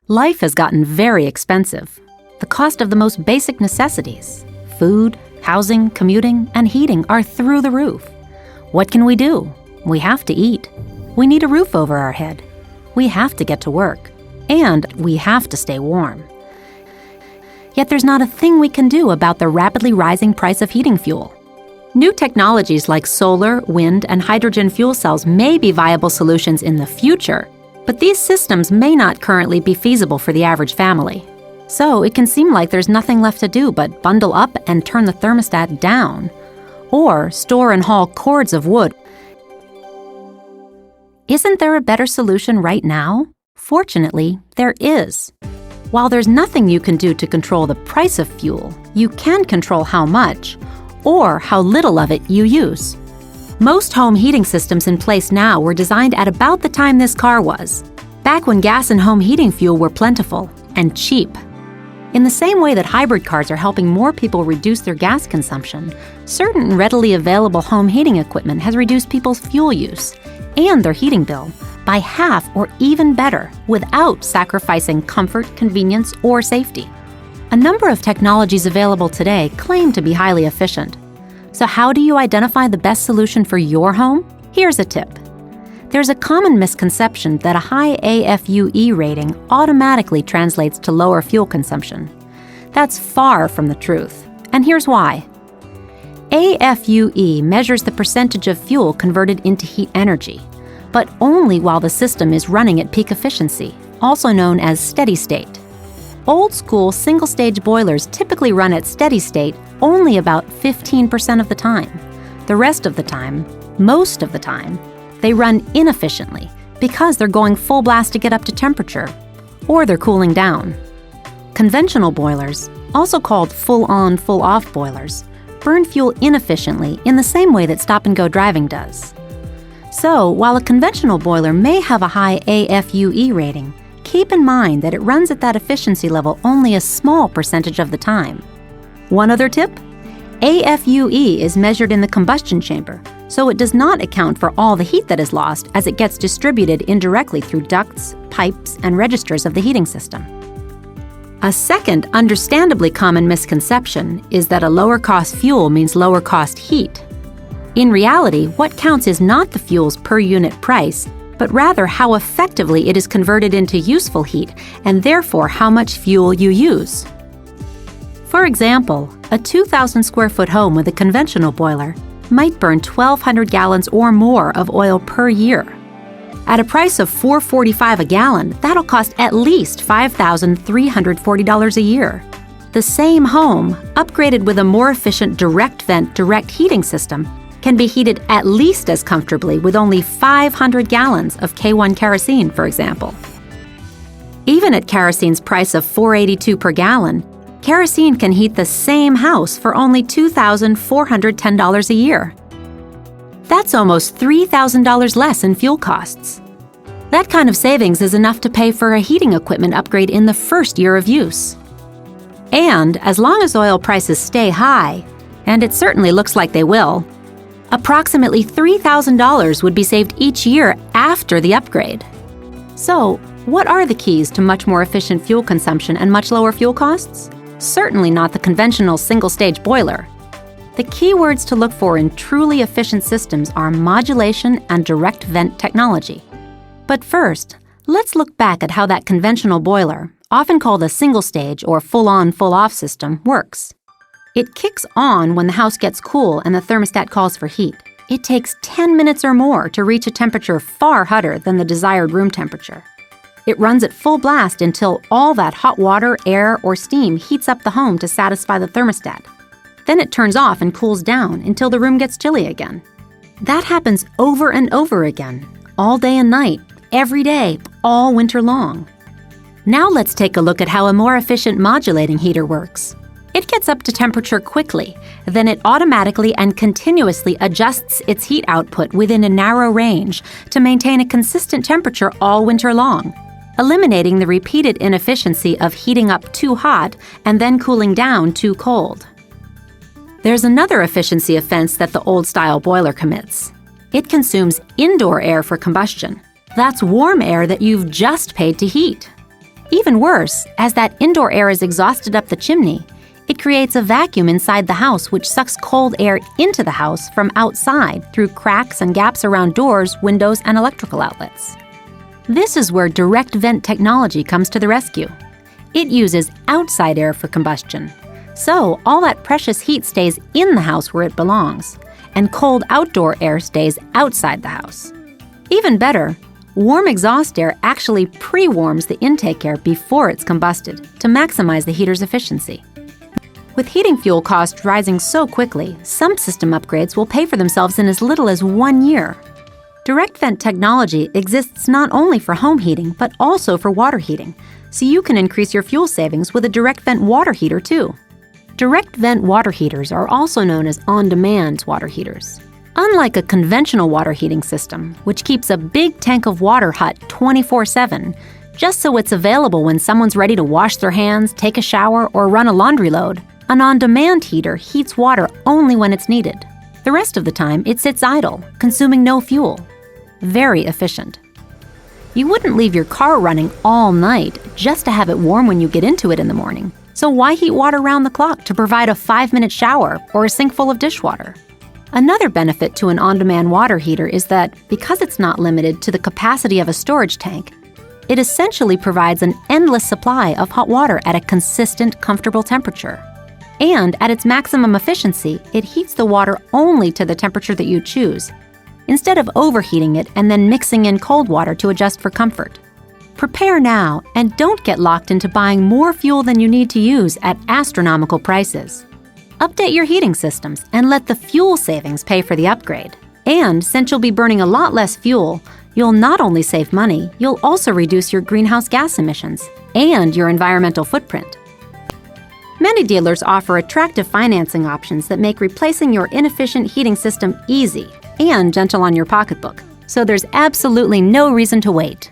Life has gotten very expensive. The cost of the most basic necessities, food, housing, commuting, and heating are through the roof. What can we do? We have to eat. We need a roof over our head. We have to get to work. And we have to stay warm. Yet there's not a thing we can do about the rapidly rising price of heating fuel. New technologies like solar, wind, and hydrogen fuel cells may be viable solutions in the future, but these systems may not currently be feasible for the average family. So it can seem like there's nothing left to do but bundle up and turn the thermostat down, or store and haul cords of wood. Isn't there a better solution right now? Fortunately, there is. While there's nothing you can do to control the price of fuel, you can control how much, or how little of it you use. Most home heating systems in place now were designed at about the time this car was, back when gas and home heating fuel were plentiful and cheap. In the same way that hybrid cars are helping more people reduce their gas consumption, certain readily available home heating equipment has reduced people's fuel use and their heating bill by half or even better without sacrificing comfort, convenience, or safety. A number of technologies available today claim to be highly efficient. So how do you identify the best solution for your home? Here's a tip. There's a common misconception that a high AFUE rating automatically translates to lower fuel consumption. That's far from the truth, and here's why. AFUE measures the percentage of fuel converted into heat energy, but only while the system is running at peak efficiency, also known as steady state. Old-school single-stage boilers typically run at steady state only about 15% of the time. The rest of the time, most of the time, they run inefficiently because they're going full blast to get up to temperature, or they're cooling down. Conventional boilers, also called full-on, full-off boilers, burn fuel inefficiently in the same way that stop-and-go driving does. So, while a conventional boiler may have a high AFUE rating, keep in mind that it runs at that efficiency level only a small percentage of the time. One other tip? AFUE is measured in the combustion chamber, so it does not account for all the heat that is lost as it gets distributed indirectly through ducts, pipes, and registers of the heating system. A second, understandably common misconception is that a lower-cost fuel means lower-cost heat. In reality, what counts is not the fuel's per-unit price, but rather how effectively it is converted into useful heat, and therefore how much fuel you use. For example, a 2,000-square-foot home with a conventional boiler might burn 1,200 gallons or more of oil per year. At a price of $4.45 a gallon, that'll cost at least $5,340 a year. The same home, upgraded with a more efficient direct vent, direct heating system, can be heated at least as comfortably with only 500 gallons of K1 kerosene, for example. Even at kerosene's price of $4.82 per gallon, kerosene can heat the same house for only $2,410 a year. That's almost $3,000 less in fuel costs. That kind of savings is enough to pay for a heating equipment upgrade in the first year of use. And as long as oil prices stay high, and it certainly looks like they will, approximately $3,000 would be saved each year after the upgrade. So, what are the keys to much more efficient fuel consumption and much lower fuel costs? Certainly not the conventional single-stage boiler. The key words to look for in truly efficient systems are modulation and direct vent technology. But first, let's look back at how that conventional boiler, often called a single-stage or full-on, full-off system, works. It kicks on when the house gets cool and the thermostat calls for heat. It takes 10 minutes or more to reach a temperature far hotter than the desired room temperature. It runs at full blast until all that hot water, air, or steam heats up the home to satisfy the thermostat. Then it turns off and cools down until the room gets chilly again. That happens over and over again, all day and night, every day, all winter long. Now let's take a look at how a more efficient modulating heater works. It gets up to temperature quickly, then it automatically and continuously adjusts its heat output within a narrow range to maintain a consistent temperature all winter long, eliminating the repeated inefficiency of heating up too hot and then cooling down too cold. There's another efficiency offense that the old-style boiler commits. It consumes indoor air for combustion. That's warm air that you've just paid to heat. Even worse, as that indoor air is exhausted up the chimney, it creates a vacuum inside the house which sucks cold air into the house from outside through cracks and gaps around doors, windows, and electrical outlets. This is where direct vent technology comes to the rescue. It uses outside air for combustion, so all that precious heat stays in the house where it belongs, and cold outdoor air stays outside the house. Even better, warm exhaust air actually pre-warms the intake air before it's combusted to maximize the heater's efficiency. With heating fuel costs rising so quickly, some system upgrades will pay for themselves in as little as 1 year. Direct vent technology exists not only for home heating, but also for water heating, so you can increase your fuel savings with a direct vent water heater too. Direct vent water heaters are also known as on-demand water heaters. Unlike a conventional water heating system, which keeps a big tank of water hot 24/7, just so it's available when someone's ready to wash their hands, take a shower, or run a laundry load, an on-demand heater heats water only when it's needed. The rest of the time, it sits idle, consuming no fuel. Very efficient. You wouldn't leave your car running all night just to have it warm when you get into it in the morning. So why heat water round the clock to provide a 5-minute shower or a sink full of dishwater? Another benefit to an on-demand water heater is that, because it's not limited to the capacity of a storage tank, it essentially provides an endless supply of hot water at a consistent, comfortable temperature. And at its maximum efficiency, it heats the water only to the temperature that you choose, instead of overheating it and then mixing in cold water to adjust for comfort. Prepare now and don't get locked into buying more fuel than you need to use at astronomical prices. Update your heating systems and let the fuel savings pay for the upgrade. And since you'll be burning a lot less fuel, you'll not only save money, you'll also reduce your greenhouse gas emissions and your environmental footprint. Many dealers offer attractive financing options that make replacing your inefficient heating system easy and gentle on your pocketbook, so there's absolutely no reason to wait.